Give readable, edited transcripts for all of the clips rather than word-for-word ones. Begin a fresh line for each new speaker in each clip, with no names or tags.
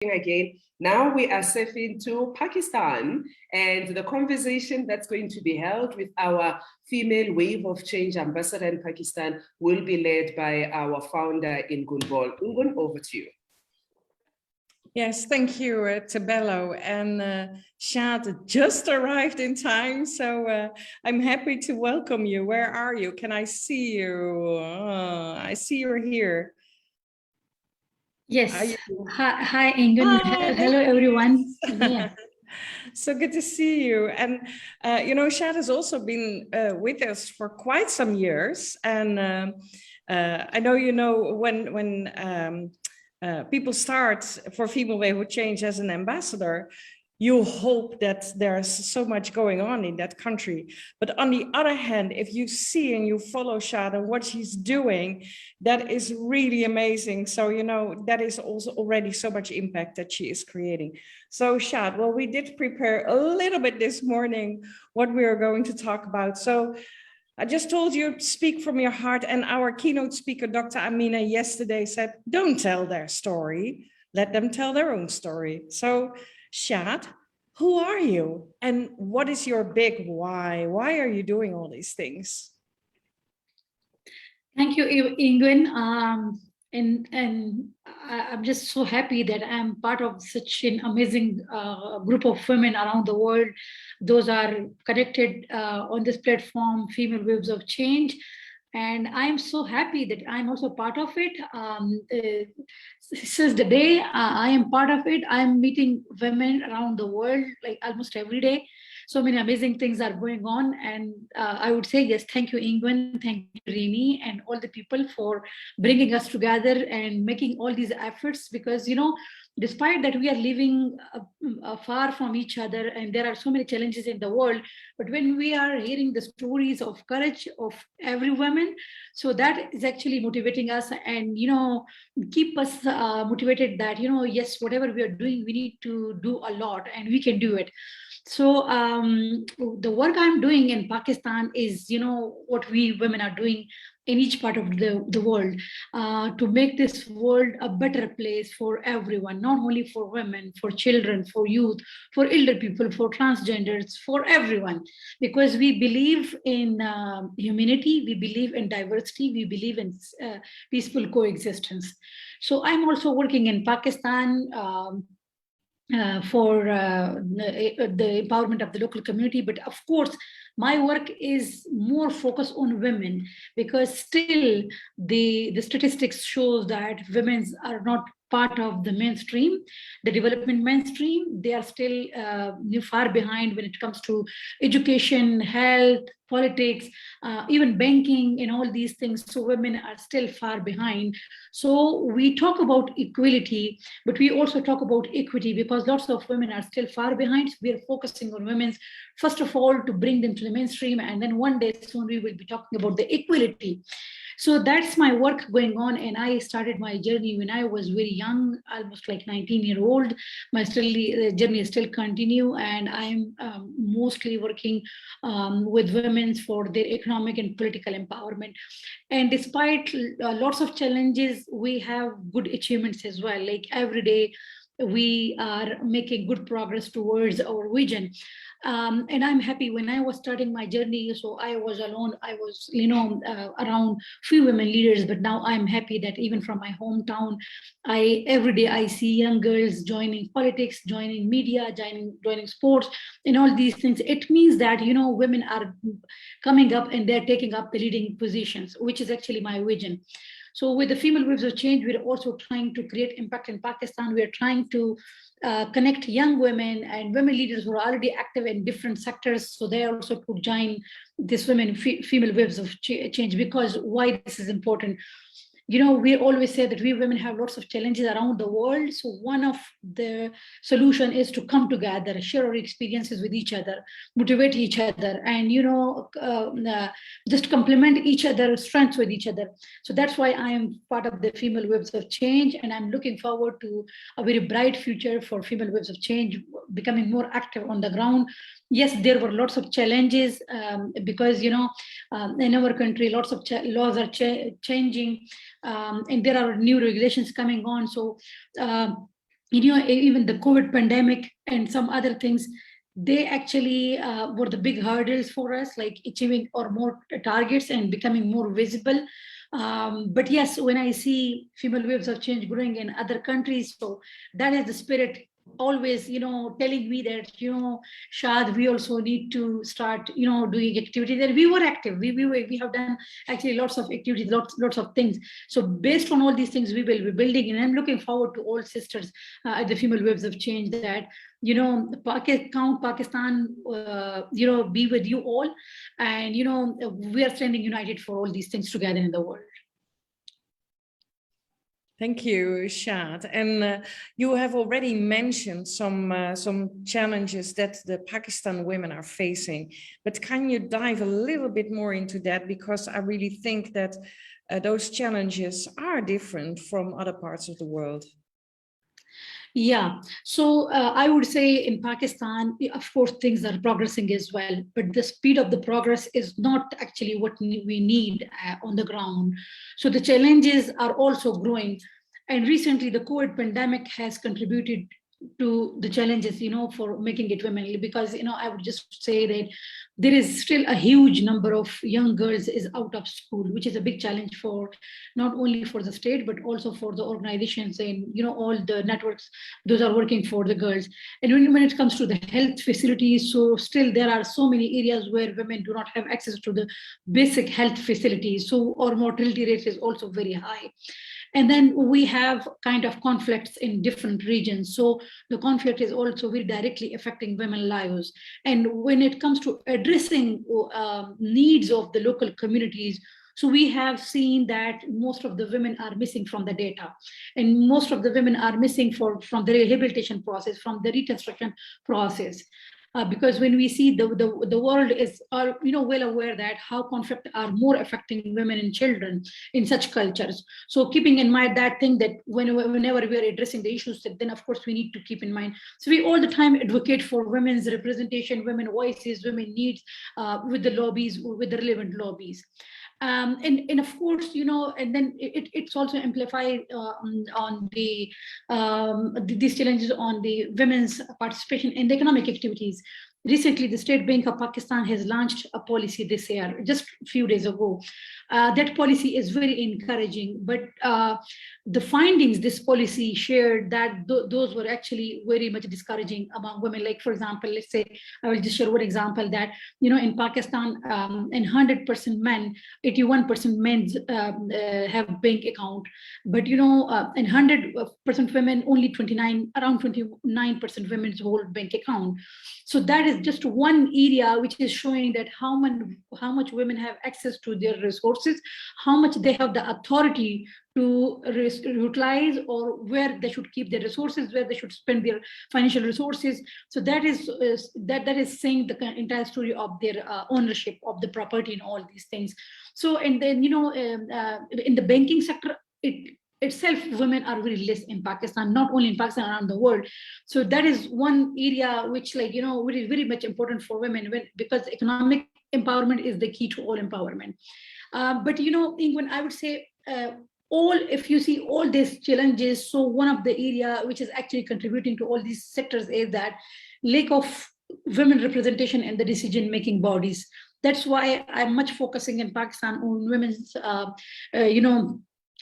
again. Now we are surfing to Pakistan, and the conversation that's going to be held with our female Wave of Change ambassador in Pakistan will be led by our founder, Ingun. Ingun, over to you.
Yes, thank you, Tabello. And Shad just arrived in time, so I'm happy to welcome you. Where are you? Can I see you? I see you're here.
Yes. Hi, Ingun. Hi. Hello, everyone. Yeah.
So good to see you. And, you know, Shad has also been with us for quite some years. And I know, you know, when people start for Female Wave of Change as an ambassador, you hope that there's so much going on in that country. But on the other hand, if you see and you follow Shad and what she's doing, that is really amazing. So, you know, that is also already so much impact that she is creating. So Shad, well, we did prepare a little bit this morning what we are going to talk about. So I just told you, speak from your heart. And our keynote speaker, Dr. Amina, yesterday said, don't tell their story, let them tell their own story. So Shad, who are you? And what is your big why? Why are you doing all these things?
Thank you, Ingun. And I'm just so happy that I'm part of such an amazing group of women around the world. Those are connected on this platform, Female Waves of Change. And I'm so happy that I'm also part of it. Since the day I am part of it, I'm meeting women around the world, like almost every day. So many amazing things are going on. And I would say, yes, thank you, Ingun, thank you, Rini, and all the people for bringing us together and making all these efforts. Because, you know, despite that we are living far from each other and there are so many challenges in the world, but when we are hearing the stories of courage of every woman, so that is actually motivating us and, you know, keep us motivated that, you know, yes, whatever we are doing, we need to do a lot and we can do it. So the work I'm doing in Pakistan is, you know, what we women are doing in each part of the world to make this world a better place for everyone, not only for women, for children, for youth, for elder people, for transgenders, for everyone, because we believe in humanity, we believe in diversity, we believe in peaceful coexistence. So I'm also working in Pakistan for the empowerment of the local community. But of course, my work is more focused on women, because still the statistics shows that women are not part of the mainstream, the development mainstream. They are still far behind when it comes to education, health, politics, even banking and all these things. So women are still far behind. So we talk about equality, but we also talk about equity, because lots of women are still far behind. We are focusing on women, first of all, to bring them to the mainstream. And then one day soon we will be talking about the equality. So that's my work going on. And I started my journey when I was very young, almost like 19-year-old. My journey still continue. And I'm mostly working with women for their economic and political empowerment. And despite lots of challenges, we have good achievements as well. Like every day, we are making good progress towards our vision. And I'm happy. When I was starting my journey, so I was alone. I was, you know, around few women leaders, but now I'm happy that even from my hometown, every day I see young girls joining politics, joining media, joining sports, and all these things. It means that, you know, women are coming up and they're taking up the leading positions, which is actually my vision. So with the Female Waves of Change, we're also trying to create impact in Pakistan. We're trying to connect young women and women leaders who are already active in different sectors, so they also could join this Female Waves of Change. Because why this is important? You know, we always say that we women have lots of challenges around the world. So one of the solution is to come together, share our experiences with each other, motivate each other, and, you know, just complement each other's strengths with each other. So that's why I am part of the Female Waves of Change, and I'm looking forward to a very bright future for Female Waves of Change, becoming more active on the ground. Yes, there were lots of challenges because, you know, in our country, lots of laws are changing, and there are new regulations coming on. So even the COVID pandemic and some other things, they actually were the big hurdles for us, like achieving our more targets and becoming more visible. But yes, when I see female waves of change growing in other countries, so that is the spirit always, telling me that, Shad, we also need to start, doing activities. And we were active. We have done actually lots of activities, lots of things. So based on all these things, we will be building, and I'm looking forward to all sisters at the female waves of change that, count Pakistan, be with you all. And, we are standing united for all these things together in the world.
Thank you, Shad. And you have already mentioned some challenges that the Pakistan women are facing, but can you dive a little bit more into that? Because I really think that those challenges are different from other parts of the world.
Yeah, so I would say in Pakistan, of course, things are progressing as well, but the speed of the progress is not actually what we need on the ground. So the challenges are also growing. And recently, the COVID pandemic has contributed to the challenges, for making it womenly, because, I would just say that there is still a huge number of young girls is out of school, which is a big challenge for not only for the state, but also for the organizations and, all the networks, those are working for the girls. And when it comes to the health facilities, so still there are so many areas where women do not have access to the basic health facilities. So our mortality rate is also very high. And then we have kind of conflicts in different regions. So the conflict is also very directly affecting women's lives. And when it comes to addressing needs of the local communities, so we have seen that most of the women are missing from the data, and most of the women are missing from the rehabilitation process, from the reconstruction process. Because when we see the world is well aware that how conflict are more affecting women and children in such cultures. So keeping in mind that thing, that whenever we are addressing the issues, then of course we need to keep in mind. So we all the time advocate for women's representation, women voices, women needs, with the lobbies, with the relevant lobbies. And of course, and then it's also amplified on these challenges on the women's participation in the economic activities. Recently, the State Bank of Pakistan has launched a policy this year, just a few days ago. That policy is very encouraging, but the findings this policy shared, that those were actually very much discouraging among women. Like, for example, let's say, I will just share one example that, in Pakistan, in 100% men, 81% men have bank account, but, in 100% women, only around 29% women hold bank account. So that is just one area which is showing that how much women have access to their resources, how much they have the authority to utilize, or where they should keep their resources, where they should spend their financial resources. So that is saying the entire story of their ownership of the property and all these things. So, and then, in the banking sector, itself, women are very less in Pakistan, not only in Pakistan, around the world. So that is one area which, very, very much important for women, because economic empowerment is the key to all empowerment. But, Ingun, I would say, if you see all these challenges, so one of the area which is actually contributing to all these sectors is that lack of women representation in the decision-making bodies. That's why I'm much focusing in Pakistan on women's,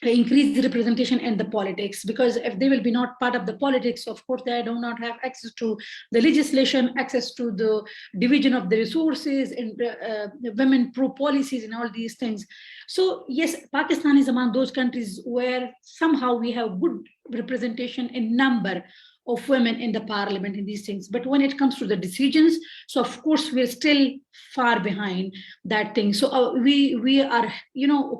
increase the representation in the politics, because if they will be not part of the politics, of course they do not have access to the legislation, access to the division of the resources, and women pro policies and all these things. So yes, Pakistan is among those countries where somehow we have good representation in number of women in the parliament in these things. But when it comes to the decisions, so of course we're still far behind that thing. So we are,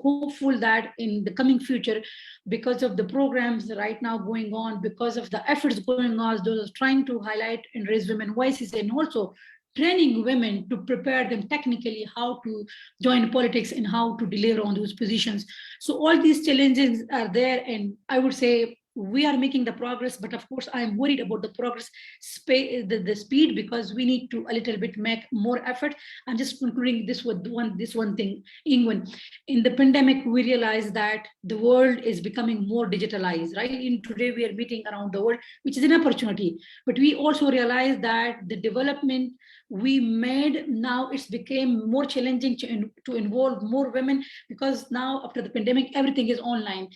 hopeful that in the coming future, because of the programs right now going on, because of the efforts going on, those trying to highlight and raise women voices, and also training women to prepare them technically how to join politics and how to deliver on those positions. So all these challenges are there, and I would say we are making the progress, but of course, I'm worried about the progress, the speed, because we need to a little bit make more effort. I'm just concluding this with this one thing, Ingun. In the pandemic, we realized that the world is becoming more digitalized, right? In today, we are meeting around the world, which is an opportunity. But we also realized that the development we made, now it's became more challenging to involve more women, because now after the pandemic, everything is online.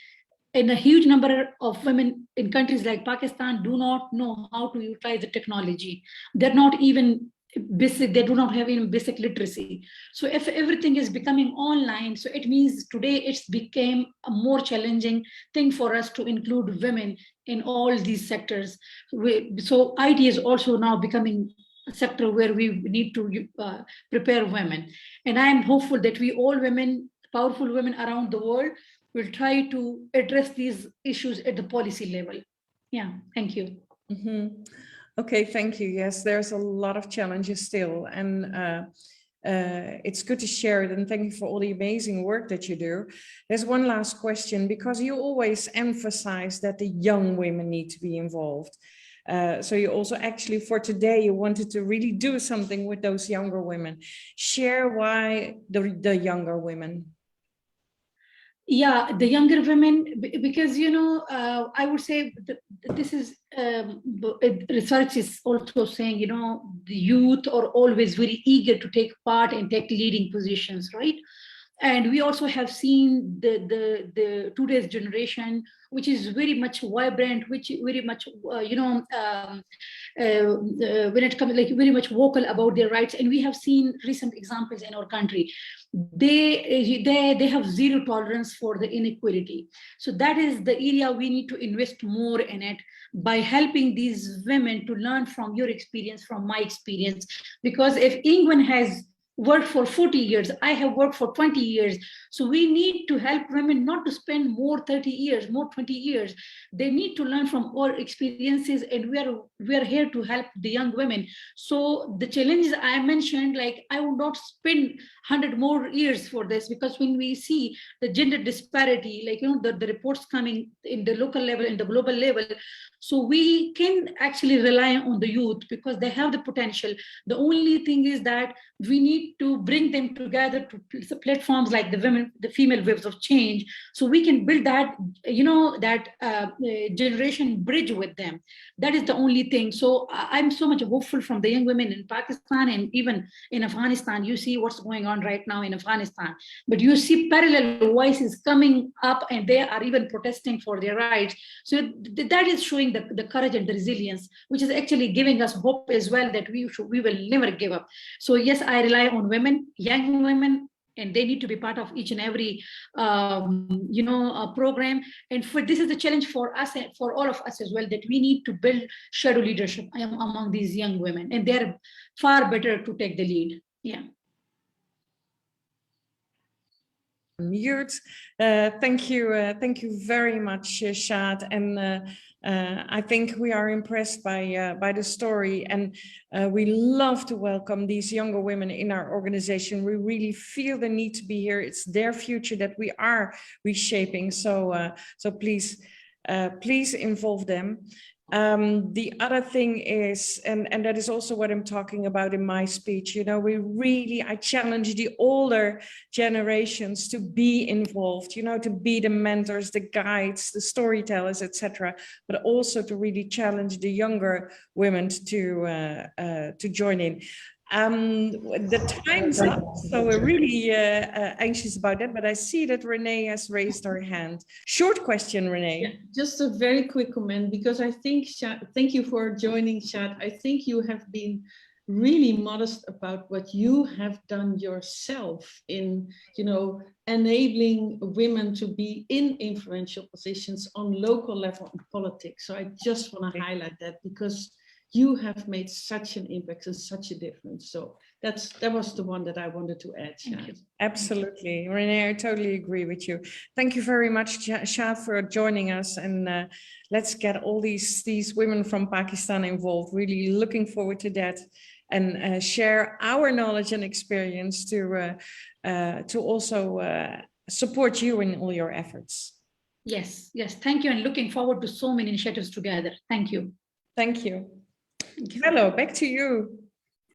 And a huge number of women in countries like Pakistan do not know how to utilize the technology. They're not even basic, they do not have even basic literacy. So if everything is becoming online, so it means today it's became a more challenging thing for us to include women in all these sectors. So IT is also now becoming a sector where we need to prepare women. And I'm hopeful that we all women, powerful women around the world, will try to address these issues at the policy level. Yeah, thank you.
Mm-hmm. Okay, thank you. Yes, there's a lot of challenges still, and it's good to share it, and thank you for all the amazing work that you do. There's one last question, because you always emphasize that the young women need to be involved. So you also actually for today, you wanted to really do something with those younger women. Share why the younger women.
Yeah, the younger women, because, you know, I would say this is, research is also saying, you know, the youth are always very eager to take part and take leading positions, right? And we also have seen the today's generation, which is very much vibrant, which very much, when it comes, like, very much vocal about their rights. And we have seen recent examples in our country. They have zero tolerance for the inequality. So that is the area we need to invest more in it, by helping these women to learn from your experience, from my experience. Because if England has worked for 40 years, I have worked for 20 years. So we need to help women not to spend more 30 years, more 20 years. They need to learn from our experiences, and we are here to help the young women. So the challenges I mentioned, like, I would not spend 100 more years for this, because when we see the gender disparity, like, you know, the reports coming in the local level, in the global level, so we can actually rely on the youth, because they have the potential. The only thing is that we need to bring them together to platforms like the female waves of change, so we can build that, you know, that generation bridge with them. That is the only thing. So I'm so much hopeful from the young women in Pakistan, and even in Afghanistan. You see what's going on right now in Afghanistan, but you see parallel voices coming up, and they are even protesting for their rights. So that is showing the courage and the resilience, which is actually giving us hope as well, that we will never give up. So yes, I rely on women, young women, and they need to be part of each and every program. And this is the challenge for us and for all of us as well, that we need to build shadow leadership among these young women, and they're far better to take the lead. Yeah.
Mute. Thank you very much, Shad. And I think we are impressed by the story, and we love to welcome these younger women in our organization. We really feel the need to be here. It's their future that we are reshaping. So please involve them. The other thing is, and that is also what I'm talking about in my speech, you know, I challenge the older generations to be involved, you know, to be the mentors, the guides, the storytellers, etc., but also to really challenge the younger women to join in. The time's up, so we're really anxious about that, but I see that Renee has raised her hand. Short question, Renee.
Yeah, just a very quick comment, because I think, Shad, thank you for joining, Shad. I think you have been really modest about what you have done yourself in, you know, enabling women to be in influential positions on local level in politics. So I just want to highlight that, because you have made such an impact and such a difference. So that was the one that I wanted to add, Shad.
Absolutely, Renee, I totally agree with you. Thank you very much, Shad, for joining us, and let's get all these women from Pakistan involved. Really looking forward to that, and share our knowledge and experience to also support you in all your efforts.
Yes, yes. Thank you, and looking forward to so many initiatives together. Thank you.
Thank you.
Thank you.
Hello, back to you.